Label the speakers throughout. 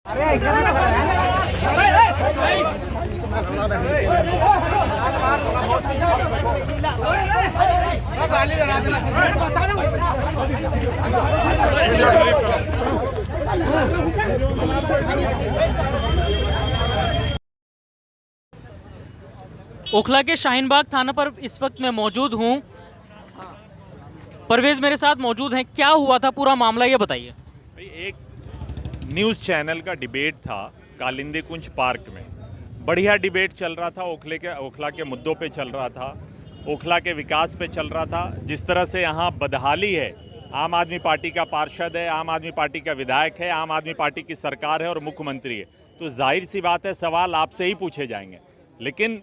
Speaker 1: ओखला के शाहीन बाग थाना पर इस वक्त मैं मौजूद हूं। परवेज मेरे साथ मौजूद हैं। क्या हुआ था, पूरा मामला ये बताइए।
Speaker 2: एक न्यूज़ चैनल का डिबेट था कालिंदी कुंज पार्क में। बढ़िया डिबेट चल रहा था, ओखला के मुद्दों पे चल रहा था, ओखला के विकास पे चल रहा था। जिस तरह से यहाँ बदहाली है, आम आदमी पार्टी का पार्षद है, आम आदमी पार्टी का विधायक है, आम आदमी पार्टी की सरकार है और मुख्यमंत्री है, तो जाहिर सी बात है सवाल आपसे ही पूछे जाएंगे। लेकिन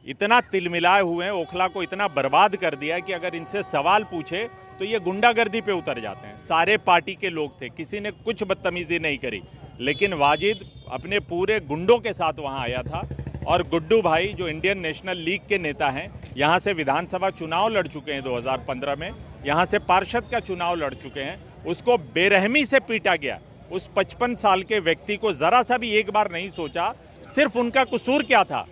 Speaker 2: इतना तिलमिलाए हुए हैं, ओखला को इतना बर्बाद कर दिया है कि अगर इनसे सवाल पूछे तो ये गुंडागर्दी पे उतर जाते हैं। सारे पार्टी के लोग थे, किसी ने कुछ बदतमीजी नहीं करी, लेकिन वाजिद अपने पूरे गुंडों के साथ वहाँ आया था। और गुड्डू भाई जो इंडियन नेशनल लीग के नेता हैं, यहाँ से विधानसभा चुनाव लड़ चुके हैं 2015 में, यहाँ से पार्षद का चुनाव लड़ चुके हैं, उसको बेरहमी से पीटा गया। उस 55 साल के व्यक्ति को ज़रा सा भी एक बार नहीं सोचा सिर्फ उनका कसूर क्या था।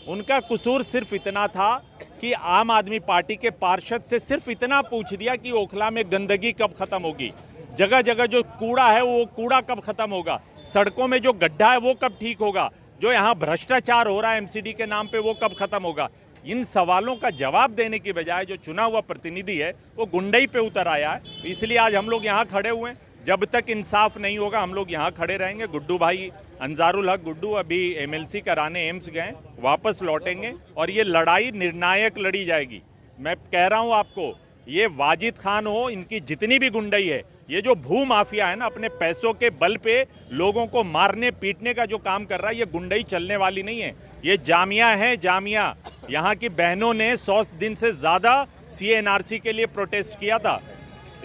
Speaker 2: उनका कसूर सिर्फ इतना था कि आम आदमी पार्टी के पार्षद से सिर्फ इतना पूछ दिया कि ओखला में गंदगी कब खत्म होगी, जगह जगह जो कूड़ा है वो कूड़ा कब खत्म होगा, सड़कों में जो गड्ढा है वो कब ठीक होगा, जो यहाँ भ्रष्टाचार हो रहा है एमसीडी के नाम पे वो कब खत्म होगा। इन सवालों का जवाब देने की बजाय जो चुना हुआ प्रतिनिधि है वो गुंडई पे उतर आया है। इसलिए आज हम लोग यहाँ खड़े हुए हैं। जब तक इंसाफ नहीं होगा हम लोग यहाँ खड़े रहेंगे। गुड्डू भाई अंजारुल हक गुड्डू अभी एमएलसी कराने एम्स गए, वापस लौटेंगे और ये लड़ाई निर्णायक लड़ी जाएगी। मैं कह रहा हूँ आपको, ये वाजिद खान हो, इनकी जितनी भी गुंडई है, ये जो भू माफिया है ना, अपने पैसों के बल पे लोगों को मारने पीटने का जो काम कर रहा है, ये गुंडई चलने वाली नहीं है। ये जामिया है, जामिया। यहाँ की बहनों ने 100 दिन से ज़्यादा CNRC के लिए प्रोटेस्ट किया था।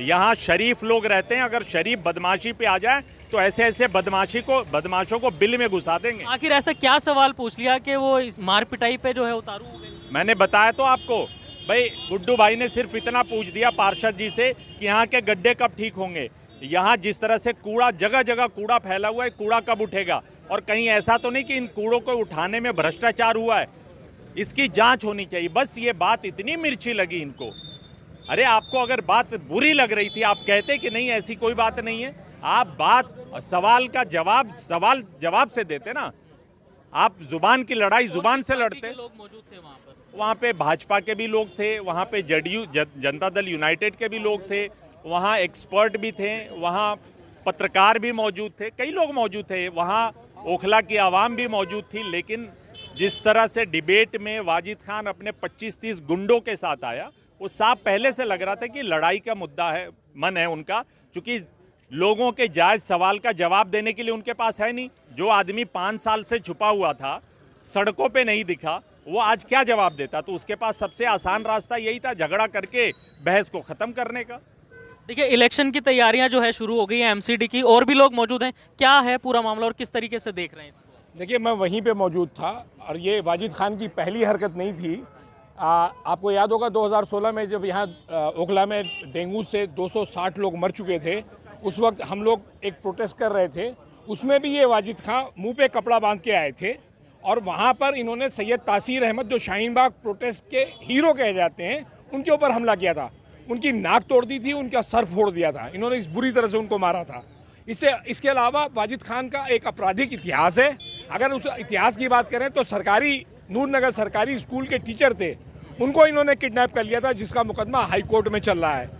Speaker 2: यहाँ शरीफ लोग रहते हैं, अगर शरीफ बदमाशी पे आ जाए तो ऐसे ऐसे बदमाशों को बिल में घुसा देंगे।
Speaker 1: आखिर ऐसा क्या सवाल पूछ लिया कि वो इस मार पिटाई पे जो है उतारू हो गए?
Speaker 2: मैंने बताया तो आपको भाई, गुड्डू भाई ने सिर्फ इतना पूछ दिया पार्षद जी से कि यहाँ के गड्ढे कब ठीक होंगे, यहाँ जिस तरह से कूड़ा जगह जगह कूड़ा फैला हुआ है, कूड़ा कब उठेगा, और कहीं ऐसा तो नहीं कि इन कूड़ों को उठाने में भ्रष्टाचार हुआ है, इसकी जांच होनी चाहिए। बस ये बात इतनी मिर्ची लगी इनको। अरे आपको अगर बात बुरी लग रही थी, आप कहते कि नहीं ऐसी कोई बात नहीं है, आप बात सवाल का सवाल जवाब से देते ना। आप जुबान की लड़ाई जुबान से लड़ते।
Speaker 1: लोग मौजूद थे
Speaker 2: वहाँ पे भाजपा के भी लोग थे, वहाँ पे जनता दल यूनाइटेड के भी लोग थे, वहाँ एक्सपर्ट भी थे, वहाँ पत्रकार भी मौजूद थे, कई लोग मौजूद थे, वहाँ ओखला की आवाम भी मौजूद थी। लेकिन जिस तरह से डिबेट में वाजिद खान अपने 25-30 गुंडों के साथ आया, वो साफ पहले से लग रहा था कि लड़ाई का मुद्दा है, मन है उनका, क्योंकि लोगों के जायज़ सवाल का जवाब देने के लिए उनके पास है नहीं। जो आदमी 5 साल से छुपा हुआ था, सड़कों पे नहीं दिखा, वो आज क्या जवाब देता? तो उसके पास सबसे आसान रास्ता यही था, झगड़ा करके बहस को ख़त्म करने का।
Speaker 1: देखिए, इलेक्शन की तैयारियां जो है शुरू हो गई है एमसीडी की, और भी लोग मौजूद हैं। क्या है पूरा मामला और किस तरीके से देख रहे हैं इसको?
Speaker 3: देखिए, मैं वहीं पे मौजूद था और ये वाजिद खान की पहली हरकत नहीं थी। आपको याद होगा 2016 में जब यहाँ ओखला में डेंगू से 260 लोग मर चुके थे, उस वक्त हम लोग एक प्रोटेस्ट कर रहे थे, उसमें भी ये वाजिद खान मुंह पे कपड़ा बांध के आए थे और वहाँ पर इन्होंने सैयद तासीर अहमद, जो शाहीन बाग प्रोटेस्ट के हीरो कहे जाते हैं, उनके ऊपर हमला किया था। उनकी नाक तोड़ दी थी, उनका सर फोड़ दिया था, इन्होंने इस बुरी तरह से उनको मारा था। इसके अलावा वाजिद खान का एक आपराधिक इतिहास है। अगर उस इतिहास की बात करें तो सरकारी नूरनगर सरकारी स्कूल के टीचर थे, उनको इन्होंने किडनैप कर लिया था, जिसका मुकदमा हाई कोर्ट में चल रहा है।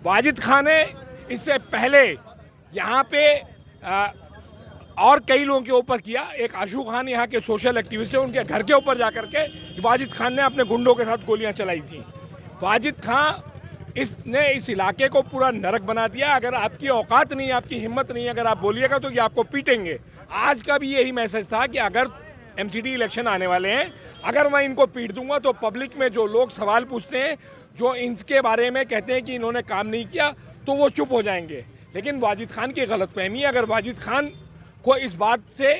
Speaker 3: वाजिद खान ने इससे पहले यहाँ पे और कई लोगों के ऊपर किया। एक आशू खान यहाँ के सोशल एक्टिविस्ट है, उनके घर के ऊपर जाकर के वाजिद खान ने अपने गुंडों के साथ गोलियां चलाई थी। वाजिद खान इसने इस इलाके को पूरा नरक बना दिया। अगर आपकी औकात नहीं, आपकी हिम्मत नहीं, अगर आप बोलिएगा तो ये आपको पीटेंगे। आज का भी यही मैसेज था कि अगर एमसीडी इलेक्शन आने वाले हैं, अगर मैं इनको पीट दूंगा तो पब्लिक में जो लोग सवाल पूछते हैं, जो इनके बारे में कहते हैं कि इन्होंने काम नहीं किया, तो वो चुप हो जाएंगे। लेकिन वाजिद खान की गलतफहमी है। अगर वाजिद खान को इस बात से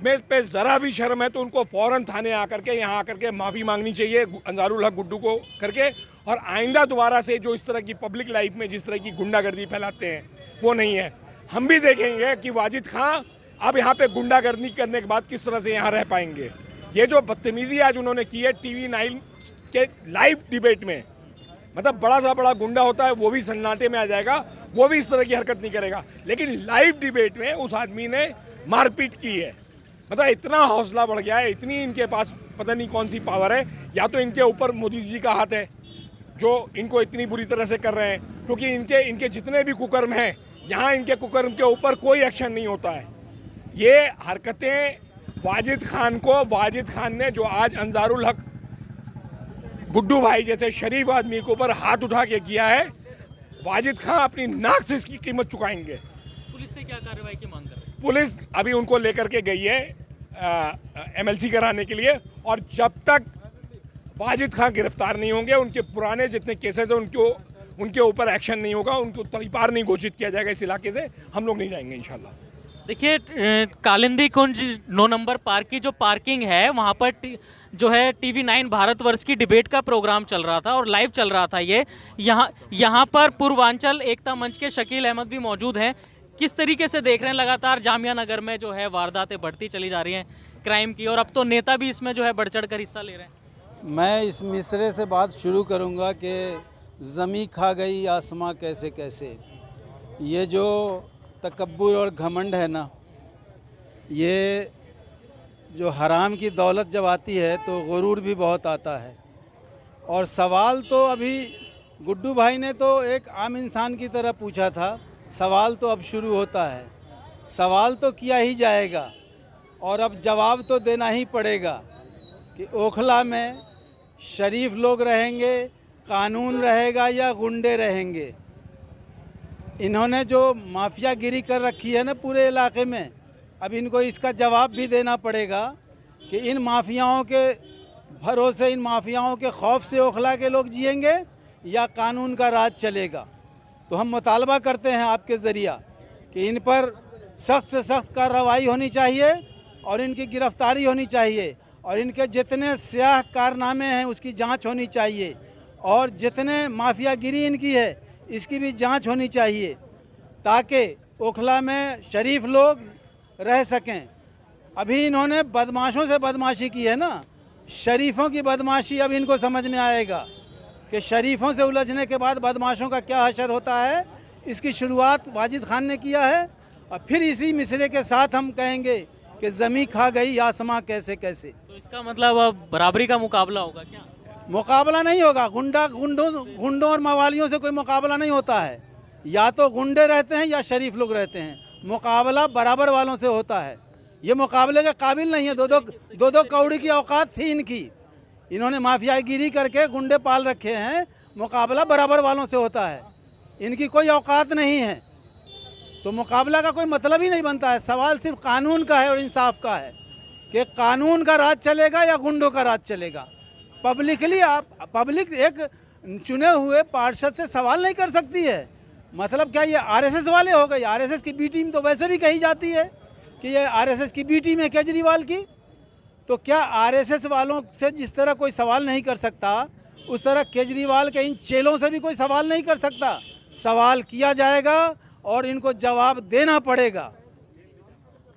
Speaker 3: में पे ज़रा भी शर्म है तो उनको फ़ौरन थाने आकर के यहाँ आकर के माफ़ी मांगनी चाहिए अंजारुल हक गुड्डू को करके, और आइंदा दोबारा से जो इस तरह की पब्लिक लाइफ में जिस तरह की गुंडागर्दी फैलाते हैं वो नहीं है। हम भी देखेंगे कि वाजिद खान अब यहाँ पे गुंडागर्दी करने के बाद किस तरह से यहाँ रह पाएंगे। ये जो बदतमीजी आज उन्होंने की है TV9 के लाइव डिबेट में, मतलब बड़ा सा बड़ा गुंडा होता है वो भी सन्नाटे में आ जाएगा, वो भी इस तरह की हरकत नहीं करेगा, लेकिन लाइव डिबेट में उस आदमी ने मारपीट की है। मतलब इतना हौसला बढ़ गया है, इतनी इनके पास पता नहीं कौन सी पावर है, या तो इनके ऊपर मोदी जी का हाथ है जो इनको इतनी बुरी तरह से कर रहे हैं, क्योंकि इनके जितने भी कुकर्म हैं यहाँ इनके कुकर्म के ऊपर कोई एक्शन नहीं होता है। ये हरकतें वाजिद खान ने जो आज अंसारुल हक गुड्डू भाई जैसे शरीफ आदमी के ऊपर हाथ उठा के किया है, वाजिद खान अपनी नाक से इसकी कीमत चुकाएंगे।
Speaker 1: पुलिस से क्या कार्रवाई की मांग कर रहे हैं?
Speaker 3: पुलिस अभी उनको लेकर के गई है MLC कराने के लिए, और जब तक वाजिद खान गिरफ्तार नहीं होंगे, उनके पुराने जितने केसेस हैं उनके ऊपर एक्शन नहीं होगा, उनको तड़ीपार नहीं घोषित किया जाएगा इस इलाके से, हम लोग नहीं जाएंगे इंशाल्लाह।
Speaker 1: देखिए कालिंदी कुंज 9 नंबर पार्क की जो पार्किंग है वहाँ पर जो है TV9 भारतवर्ष की डिबेट का प्रोग्राम चल रहा था और लाइव चल रहा था ये। यहाँ पर पूर्वांचल एकता मंच के शकील अहमद भी मौजूद हैं। किस तरीके से देख रहे हैं लगातार जामिया नगर में जो है वारदातें बढ़ती चली जा रही हैं क्राइम की, और अब तो नेता भी इसमें जो है बढ़ चढ़ कर हिस्सा ले रहे हैं?
Speaker 4: मैं इस मिसरे से बात शुरू करूंगा कि ज़मी खा गई आसमां कैसे कैसे। ये जो तकब्बुर और घमंड है ना, ये जो हराम की दौलत जब आती है तो गुरूर भी बहुत आता है। और सवाल तो अभी गुड्डू भाई ने तो एक आम इंसान की तरह पूछा था, सवाल तो अब शुरू होता है। सवाल तो किया ही जाएगा और अब जवाब तो देना ही पड़ेगा कि ओखला में शरीफ लोग रहेंगे, कानून रहेगा या गुंडे रहेंगे। इन्होंने जो माफियागिरी कर रखी है ना पूरे इलाके में, अब इनको इसका जवाब भी देना पड़ेगा कि इन माफियाओं के भरोसे, इन माफियाओं के खौफ से ओखला के लोग जिएंगे या कानून का राज चलेगा। तो हम मुतालबा करते हैं आपके ज़रिया कि इन पर सख्त से सख्त कार्रवाई होनी चाहिए और इनकी गिरफ्तारी होनी चाहिए, और इनके जितने स्याह कारनामे हैं उसकी जांच होनी चाहिए, और जितने माफियागिरी इनकी है इसकी भी जांच होनी चाहिए, ताकि ओखला में शरीफ लोग रह सकें। अभी इन्होंने बदमाशों से बदमाशी की है ना, शरीफों की बदमाशी अब इनको समझ में आएगा कि शरीफों से उलझने के बाद बदमाशों का क्या हशर होता है। इसकी शुरुआत वाजिद खान ने किया है, और फिर इसी मिसरे के साथ हम कहेंगे कि ज़मी खा गई आसमां कैसे कैसे।
Speaker 1: तो इसका मतलब अब बराबरी का मुकाबला होगा क्या?
Speaker 4: मुकाबला नहीं होगा, गुंडों और मवालियों से कोई मुकाबला नहीं होता है। या तो गुंडे रहते हैं या शरीफ लोग रहते हैं, मुकाबला बराबर वालों से होता है। ये मुकाबले के काबिल नहीं है। दो दो कौड़ी की औकात थी इनकी, इन्होंने माफियागिरी करके गुंडे पाल रखे हैं। मुकाबला बराबर वालों से होता है, इनकी कोई औकात नहीं है, तो मुकाबला का कोई मतलब ही नहीं बनता है। सवाल सिर्फ कानून का है और इंसाफ का है कि कानून का राज चलेगा या गुंडों का राज चलेगा। पब्लिक एक चुने हुए पार्षद से सवाल नहीं कर सकती है। मतलब क्या ये RSS वाले हो गए? RSS की बी टीम तो वैसे भी कही जाती है कि ये RSS की बी टीम है केजरीवाल की। तो क्या RSS वालों से जिस तरह कोई सवाल नहीं कर सकता, उस तरह केजरीवाल के इन चेलों से भी कोई सवाल नहीं कर सकता। सवाल किया जाएगा और इनको जवाब देना पड़ेगा।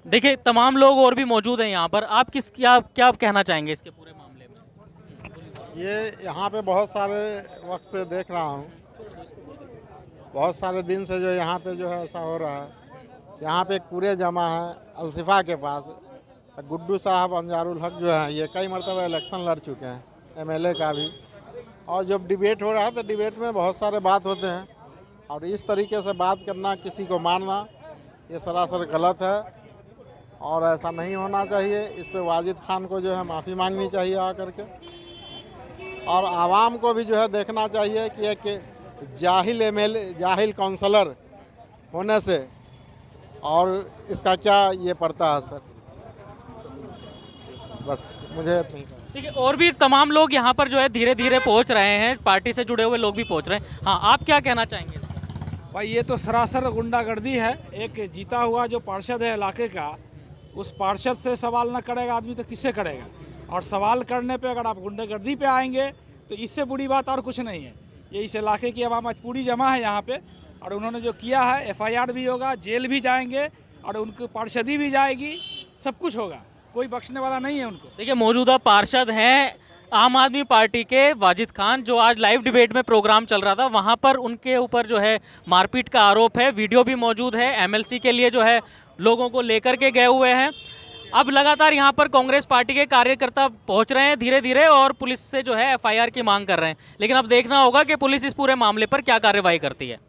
Speaker 1: देखिए तमाम लोग और भी मौजूद हैं यहाँ पर, आप क्या कहना चाहेंगे इसके पूरे मामले में?
Speaker 5: ये यहाँ पे बहुत सारे वक्त से देख रहा हूँ, बहुत सारे दिन से जो यहाँ पे जो है ऐसा हो रहा है। यहाँ पे एक पूरे जमा है अलसिफा के पास। गुड्डू साहब अंसारुल हक जो है ये कई मरतबा इलेक्शन लड़ चुके हैं, MLA का भी। और जब डिबेट हो रहा है तो डिबेट में बहुत सारे बात होते हैं, और इस तरीके से बात करना, किसी को मारना, ये सरासर गलत है और ऐसा नहीं होना चाहिए। इस पे वाजिद खान को जो है माफ़ी मांगनी चाहिए आकर के, और आवाम को भी जो है देखना चाहिए कि एक जाहिल MLA, जाहिल काउंसलर होने से और इसका क्या ये पड़ता है सर। बस मुझे
Speaker 1: ठीक है, और भी तमाम लोग यहाँ पर जो है धीरे धीरे पहुँच रहे हैं, पार्टी से जुड़े हुए लोग भी पहुँच रहे हैं। हाँ, आप क्या कहना चाहेंगे?
Speaker 6: भाई ये तो सरासर गुंडागर्दी है। एक जीता हुआ जो पार्षद है इलाके का, उस पार्षद से सवाल न करेगा आदमी तो किससे करेगा? और सवाल करने पे अगर आप गुंडागर्दी पे आएंगे तो इससे बुरी बात और कुछ नहीं है। ये इस इलाके की आवाम आज पूरी जमा है यहाँ पे, और उन्होंने जो किया है FIR भी होगा, जेल भी जाएंगे और उनको पार्षदी भी जाएगी, सब कुछ होगा, कोई बख्शने वाला नहीं है उनको।
Speaker 1: देखिए मौजूदा पार्षद हैं आम आदमी पार्टी के वाजिद खान, जो आज लाइव डिबेट में प्रोग्राम चल रहा था वहाँ पर उनके ऊपर जो है मारपीट का आरोप है। वीडियो भी मौजूद है, एमएलसी के लिए जो है लोगों को लेकर के गए हुए हैं। अब लगातार यहाँ पर कांग्रेस पार्टी के कार्यकर्ता पहुँच रहे हैं धीरे धीरे और पुलिस से जो है एफआईआर की मांग कर रहे हैं, लेकिन अब देखना होगा कि पुलिस इस पूरे मामले पर क्या कार्रवाई करती है।